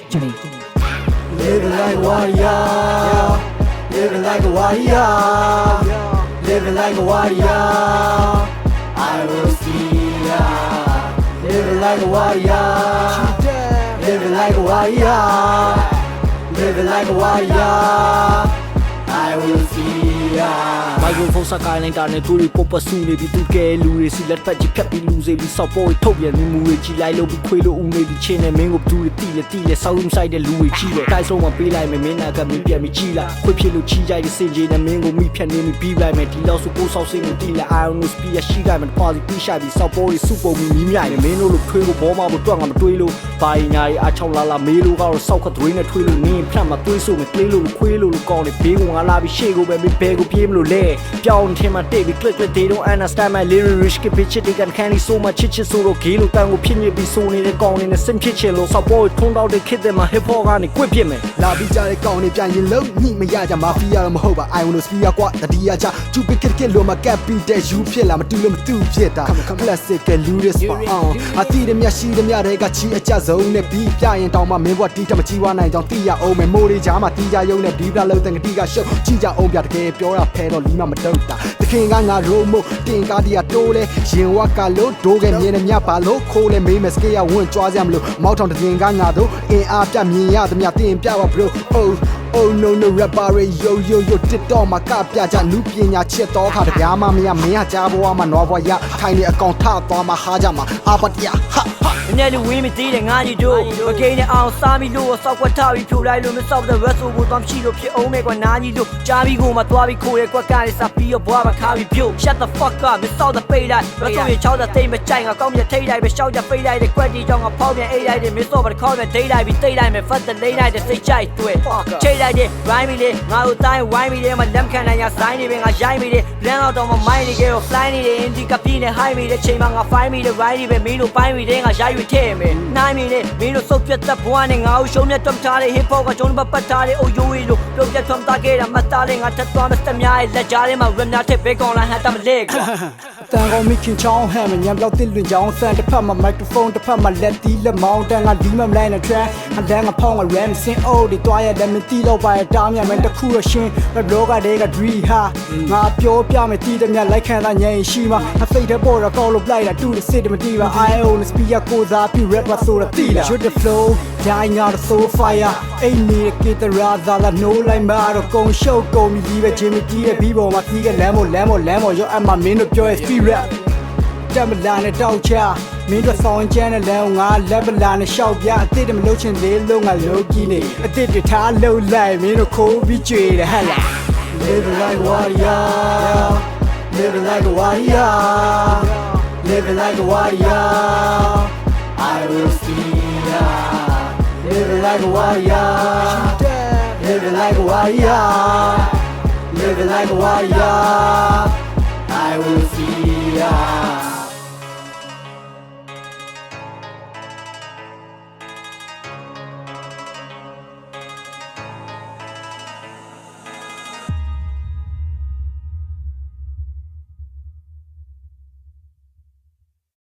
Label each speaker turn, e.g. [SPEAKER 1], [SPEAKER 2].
[SPEAKER 1] Johnny.
[SPEAKER 2] Living like a warrior, living like a warrior, living like a warrior. I will see ya. Living like a warrior, living like a warrior, living like a warrior. I will see ya.
[SPEAKER 3] Microphone စကိုင်းလိုက်တာနဲ့ကိုရီပုတ်ပဆူနေပြီးသူကဲလူတွေစီလက်ဖက်ကြီးဖြတ်ပြီးလူစေပြီးစောက်ပေါ်ထုတ်ပြန်နေမှုတွေကြီးလိုက်လို့ပြီးခွေးလို့ဦးနေပြီးချင်းနဲ့မင်းကိုဘူးတွေတီးလေစောက်ရုံဆိုင်တဲ့လူတွေကြီးတယ်တိုက်ဆုံးမပေးလိုက်မယ်မင်းနာကမင်းပြန်ပြီးကြီးလာခွေးဖြစ်လို့ကြီးကြိုက်တဲ့စင်ကြီးနဲ့မင်းကိုမိဖြတ်နေပြီးပြီးလိုက်မယ်ဒီလောက်ဆိုကိုစောက်စင်းကိုတီးလိုက် Iron Spear ရှိကြမယ်ပါစီပြီးရှာပြီးစောက်ပေါ်တွေစုပုံပြီးမြည်မြိုင်နေမင်းတို့လိုထွေးကိုဘောမဖို့တွက်ငါမတွေးလို့ဘာညာရီအားချောင်းလာမေးလို့ကတော့စောက်ခသွေးနဲ့ထွေးလို့နင်းဖြတ်မှာတွေးဆိုမယ်ကလေးလို့ခွေးလို့ကောင်းနေဘေးကငါလာပြီးရှေ့ကိုပဲမင်းဘဲကိုပြေးမလို့လဲပြောင်းထင်မှာတိတ်ပြီး click they don't understand my lyrics ကpitch they can candy so much chit so တော့ဂေးလို့တန်ကိုဖြစ်နေပြီးဆိုနေတဲ့ကောင်းနေတဲ့စင်ဖြစ်ချင်လို့စောက်ပေါ်ထုံးတော့တဲ့ခစ်တဲ့မှာ hip hop ကနေကွစ်ပြစ်မယ်
[SPEAKER 2] လာပြီးကြတဲ့ကောင်းနေပြန်ရင်လုံးညှိမရကြမာဖီယာတော့မဟုတ်ပါ I want to speak ကွာတတိယချကျူပစ်ကစ်လို့မကပ်ပြီးတဲ့ယူဖြစ်လာမတူလို့မတူဖြစ်တာ classic ကလူရစ်ပါအတီးရမြရှိရမြတွေကချီအကြဆုံးနဲ့ပြီးပြရင်တောင်မှမင်းဘွားတီးတမချီဝါနိုင်ကြောင်းတီးရအောင်မယ်မိုးလေးကြားမှာတီးကြရုံနဲ့ဒီပလာလုံးတန်ကတိကရှုပ်ချီကြအောင်ပြတကယ်ပြောတာဖဲတော့လီမမတုတ်တာတခင်ကငါရိုးမို့တင်ကားတီးရတိုးလဲရင်ဝါကလို့ဒိုးကမြင်နေမြပါလို့ခိုးလဲမေးမစကေးရဝင်ကြွားစရာမလို့မောက်ထောင်တခင်ကငါတို့အင်အားပြမြင်ရသမျှတင်ပြပါ bro oh no rapper yo TikTok မှာကပြကြနုပညာချစ်တော်ခါတပြားမှမရမင်းဟာကြားဘဝမှာနွားဘွားရထိုင်နေအကောင်ထသွားမှာဟာကြမှာအာပတ်ရဟာ
[SPEAKER 3] အမြဲတမ်းဝေးမသေးတဲ့ငါကြီးတို့မကိန်းနဲ့အောင်စားပြီးလို့စောက်ကွက်ထားပြီးဖြိုလိုက်လို့မစောက်တဲ့ rap ဆိုကိုသွားမရှိလို့ဖြစ်အောင်မဲ့ကွာနာကြီးတို့ကြားပြီးကိုမှသွားပြီးခိုးရဲကွက်ကလေးစားပြီးတော့ဘွားမခါပြီးပြုတ် shut the fuck up မစောက်တဲ့ပိတ်လိုက် rap ဆိုရင်ချောက်တဲ့တိတ်မကြိုက်ငါကောင်းမြတ်ထိတ်လိုက်ပဲရှောက်ကြပိတ်လိုက်တဲ့ကွက်တီကြောင့်ငါဖောက်ပြန်အိတ်လိုက်တဲ့မစောက်ပါခေါ်မဲ့ဒိတ်လိုက်ပြီးတိတ်လိုက်မယ်ဖတ်တဲ့လိမ့်လိုက်တဲ့စိတ်ကြိုက်တွေ့ချိတ်လိုက်တဲ့ rhyme လေးငါတို့တိုင်း wine မီလေးမှာလက်ခံနိုင်ရဆိုင်နေပဲငါရိုင်းမိတယ် plan တော့တော့မမိုင်းနေကြတော့ fly နေတယ် indie ကပြင်းနေ high မိတဲ့ချိန်မှာငါ find မိတဲ့ ride ပဲမင်းတို့ပိုင်းမိတယ်ငါရိုက်ရွေထဲမယ်နိုင်မိတယ်မင်းတို့စုပ်ပြတ်သက်ဘွားနဲ့ငါ့ကိုရှုံးမြတ်တွန်းထားတဲ့ hip hop ကကျွန်တော်ပတ်ထားတဲ့ oh yo လို့ပြုတ်ပြတ်ထွန်းသားခဲ့တာမသားလေးငါထပ်သွားမစက်များရဲ့လက်ကြားထဲမှာ rap များထည့်ပေးကောင်းလာဟန်တမလေးတန်ကောင်မိခင်ချောင်းဟမ်ညံဘလောက်တစ်လွင်ချောင်းဆန်တစ်ဖက်မှာ microphone တစ်ဖက်မှာလက်တီးလက်မောင်းတန်ကဒီမမလိုက်နဲ့ track အလန်းကဖောင်းက ram စင် oh ဒီတွားရလက်မတီးတော့ပါရတားမြမယ်တခုရရှင်း rap blog ကတွေက dream ဟာငါပြောပြမယ်တီးတဲ့မြလိုက်ခံတာညင်ရှိမှာအစိတ်တဲ့ပေါ်တော့ကောက်လို့လိုက်တာတူတဲ့စစ်တမတီးပါ I own speak ကိုစားပြီး rap ဆိုတော့တီးလာ shoot the flow dying out so fire အိမ်နေကေတရာသာလာ no line မှာတော့ကုံရှုပ်ကုံပြီးပဲချင်းမတီးရဲ့ပြီးပေါ်မှာတီးကလမ်းပေါ်ရောအမမင်းတို့ပြောရဲ့ speed rap တမလာနဲ့တောက်ချမင်းတို့ဆောင်ကျန်းတဲ့လမ်းငါလက်ပလာနဲ့ရှောက်ပြအစ်စ်တမလို့ချင်သေးလို့ငါလောကီနေအစ်စ်တထားလှုပ်လိုက်မင်းတို့ခိုးပြီးကြွေတယ်ဟဲ့လား
[SPEAKER 2] living like a warrior, living like a warrior, living like a warrior. I will see ya. Living like a warrior, living like a warrior, living like a warrior. I will see ya.